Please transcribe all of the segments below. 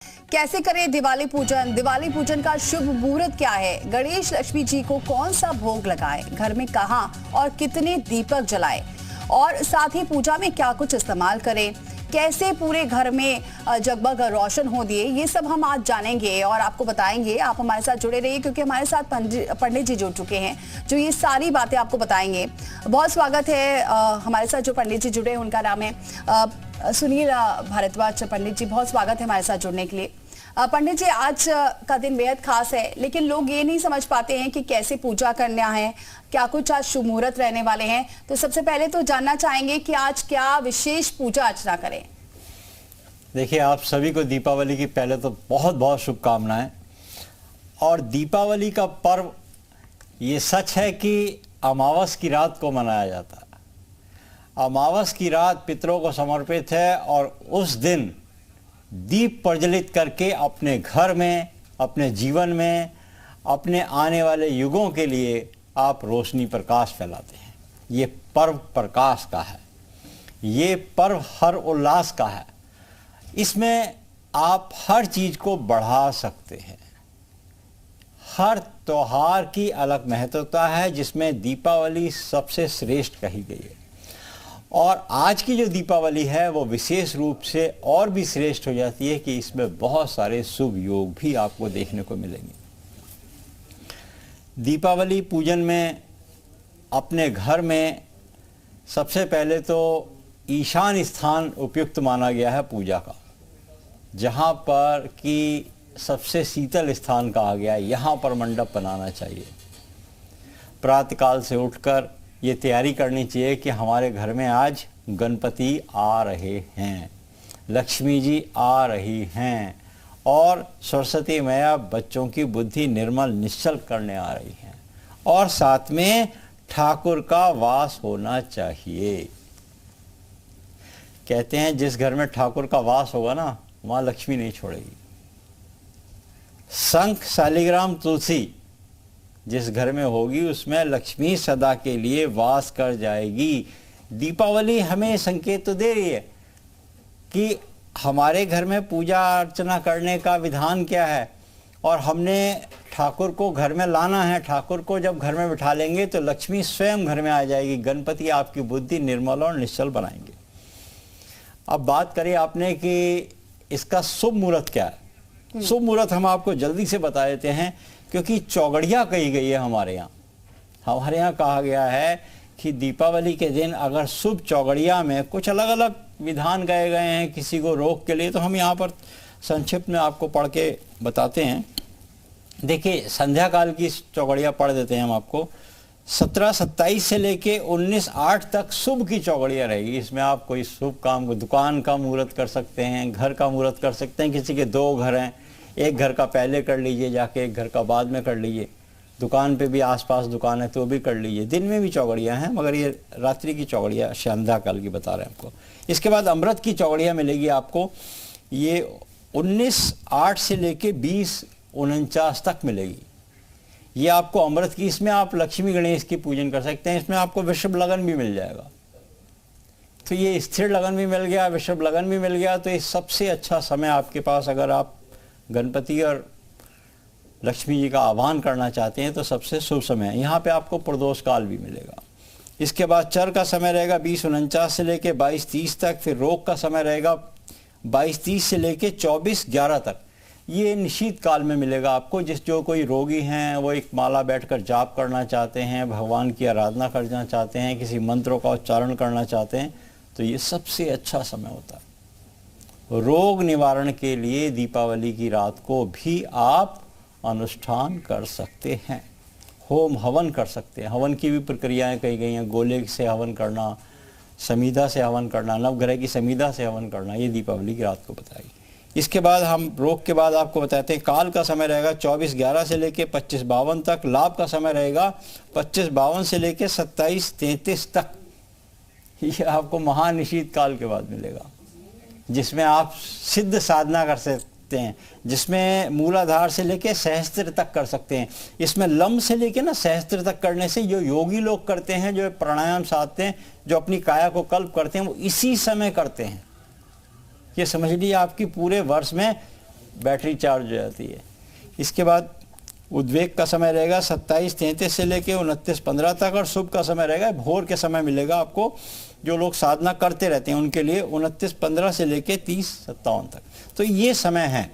कैसे करें दिवाली पूजन? दिवाली पूजन का शुभ मुहूर्त क्या है? गणेश लक्ष्मी जी को कौन सा भोग लगाएं? घर में कहां और कितने दीपक जलाएं? और साथ ही पूजा में क्या कुछ इस्तेमाल करें? कैसे पूरे घर में जगमग रोशन हो दिए, ये सब हम आज जानेंगे और आपको बताएंगे। आप हमारे साथ जुड़े रहिए क्योंकि हमारे साथ पंडित जी जुड़ चुके हैं जो ये सारी बातें आपको बताएंगे। बहुत स्वागत है हमारे साथ जो पंडित जी जुड़े हैं, उनका नाम है सुनील भारद्वाज। पंडित जी, बहुत स्वागत है हमारे साथ जुड़ने के लिए। पंडित जी, आज का दिन बेहद खास है, लेकिन लोग ये नहीं समझ पाते हैं कि कैसे पूजा करना है, क्या कुछ आज शुभ मुहूर्त रहने वाले हैं। तो सबसे पहले तो जानना चाहेंगे कि आज क्या विशेष पूजा अर्चना करें। देखिए, आप सभी को दीपावली की पहले तो बहुत बहुत शुभकामनाएं। और दीपावली का पर्व ये सच है कि अमावस की रात को मनाया जाता है। अमावस की रात पितरों को समर्पित है और उस दिन दीप प्रज्वलित करके अपने घर में, अपने जीवन में, अपने आने वाले युगों के लिए आप रोशनी प्रकाश फैलाते हैं। ये पर्व प्रकाश का है, ये पर्व हर उल्लास का है। इसमें आप हर चीज़ को बढ़ा सकते हैं। हर त्योहार की अलग महत्वता है, जिसमें दीपावली सबसे श्रेष्ठ कही गई है। और आज की जो दीपावली है वो विशेष रूप से और भी श्रेष्ठ हो जाती है कि इसमें बहुत सारे शुभ योग भी आपको देखने को मिलेंगे। दीपावली पूजन में अपने घर में सबसे पहले तो ईशान स्थान उपयुक्त माना गया है पूजा का, जहाँ पर कि सबसे शीतल स्थान कहा गया है। यहाँ पर मंडप बनाना चाहिए। प्रातःकाल से उठकर ये तैयारी करनी चाहिए कि हमारे घर में आज गणपति आ रहे हैं, लक्ष्मी जी आ रही हैं और सरस्वती मैया बच्चों की बुद्धि निर्मल निश्चल करने आ रही हैं। और साथ में ठाकुर का वास होना चाहिए। कहते हैं जिस घर में ठाकुर का वास होगा ना, वहाँ लक्ष्मी नहीं छोड़ेगी। शंख शालिग्राम तुलसी जिस घर में होगी, उसमें लक्ष्मी सदा के लिए वास कर जाएगी। दीपावली हमें संकेत तो दे रही है कि हमारे घर में पूजा अर्चना करने का विधान क्या है और हमने ठाकुर को घर में लाना है। ठाकुर को जब घर में बिठा लेंगे तो लक्ष्मी स्वयं घर में आ जाएगी। गणपति आपकी बुद्धि निर्मल और निश्चल बनाएंगे। अब बात करें आपने कि इसका शुभ मुहूर्त क्या है। शुभ मुहूर्त हम आपको जल्दी से बता देते हैं, क्योंकि चौगड़िया कही गई है हमारे यहाँ कहा गया है कि दीपावली के दिन अगर शुभ चौगड़िया में कुछ अलग अलग विधान गए गए हैं किसी को रोक के लिए, तो हम यहाँ पर संक्षिप्त में आपको पढ़ के बताते हैं। देखिए, संध्या काल की चौगड़िया पढ़ देते हैं हम आपको। 17-27 से लेके 19-8 तक शुभ की चौगड़िया रहेगी। इसमें आप कोई शुभ काम को, दुकान का मुहूर्त कर सकते हैं, घर का मुहूर्त कर सकते हैं। किसी के 2 घर हैं, एक घर का पहले कर लीजिए जाके, एक घर का बाद में कर लीजिए। दुकान पे भी आसपास दुकान है तो भी कर लीजिए। दिन में भी चौगड़ियाँ हैं, मगर ये रात्रि की चौगड़िया संध्या काल की बता रहे हैं आपको। इसके बाद अमृत की चौगड़िया मिलेगी आपको। ये 19-8 से लेके 20-49 तक मिलेगी। ये आपको अमृत की, इसमें आप लक्ष्मी गणेश की पूजन कर सकते हैं। इसमें आपको वृषभ लगन भी मिल जाएगा। तो ये स्थिर लगन भी मिल गया, वृषभ लगन भी मिल गया। तो ये सबसे अच्छा समय आपके पास, अगर आप गणपति और लक्ष्मी जी का आह्वान करना चाहते हैं तो सबसे शुभ समय है। यहाँ पे आपको प्रदोष काल भी मिलेगा। इसके बाद चर का समय रहेगा 20-49 से लेके 22-30 तक। फिर रोग का समय रहेगा 22-30 से लेके 24-11 तक। ये निशीत काल में मिलेगा आपको। जो कोई रोगी हैं, वो एक माला बैठकर जाप करना चाहते हैं, भगवान की आराधना करना चाहते हैं, किसी मंत्रों का उच्चारण करना चाहते हैं, तो ये सबसे अच्छा समय होता है। रोग निवारण के लिए दीपावली की रात को भी आप अनुष्ठान कर सकते हैं। होम हवन कर सकते हैं। हवन की भी प्रक्रियाएं कही गई हैं। गोले से हवन करना, समीधा से हवन करना, नवग्रह की समीधा से हवन करना, ये दीपावली की रात को बताएगी। इसके बाद हम रोग के बाद आपको बताते हैं। काल का समय रहेगा 24-11 से लेके 25-52 तक। लाभ का समय रहेगा 25-52 से लेके 27-33 तक। ये आपको महानिशीत काल के बाद मिलेगा, जिसमें आप सिद्ध साधना कर सकते हैं, जिसमें मूलाधार से लेके सहस्त्र तक कर सकते हैं। इसमें लंब से लेके ना सहस्त्र तक करने से जो योगी लोग करते हैं, जो प्राणायाम साधते हैं, जो अपनी काया को कल्प करते हैं, वो इसी समय करते हैं। ये समझ लीजिए आपकी पूरे वर्ष में बैटरी चार्ज हो जाती है। इसके बाद उद्वेग का समय रहेगा 27:33 से लेके 29:15 तक, और शुभ का समय रहेगा भोर के समय मिलेगा आपको। जो लोग साधना करते रहते हैं उनके लिए 29:15 से लेके 30:57 तक, तो ये समय है।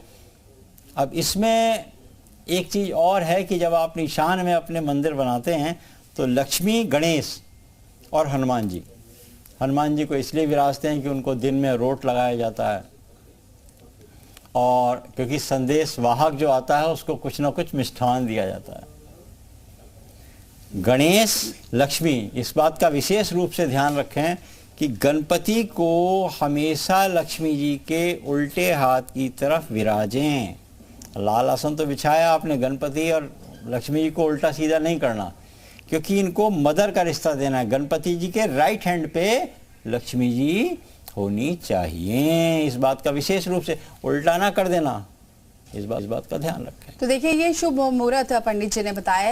अब इसमें एक चीज़ और है कि जब आप निशान में अपने मंदिर बनाते हैं तो लक्ष्मी, गणेश और हनुमान जी को इसलिए विराजते हैं कि उनको दिन में रोट लगाया जाता है, और क्योंकि संदेश वाहक जो आता है उसको कुछ ना कुछ मिष्ठान दिया जाता है। गणेश, लक्ष्मी, इस बात का विशेष रूप से ध्यान रखें कि गणपति को हमेशा लक्ष्मी जी के उल्टे हाथ की तरफ विराजें। लाल आसन तो बिछाया आपने, गणपति और लक्ष्मी जी को उल्टा सीधा नहीं करना, क्योंकि इनको मदर का रिश्ता देना है। गणपति जी के राइट हैंड पे लक्ष्मी जी होनी चाहिए। इस बात का विशेष रूप से, उल्टा ना कर देना, इस बात का ध्यान रखें। तो देखिए, ये शुभ मुहूर्त पंडित जी ने बताया।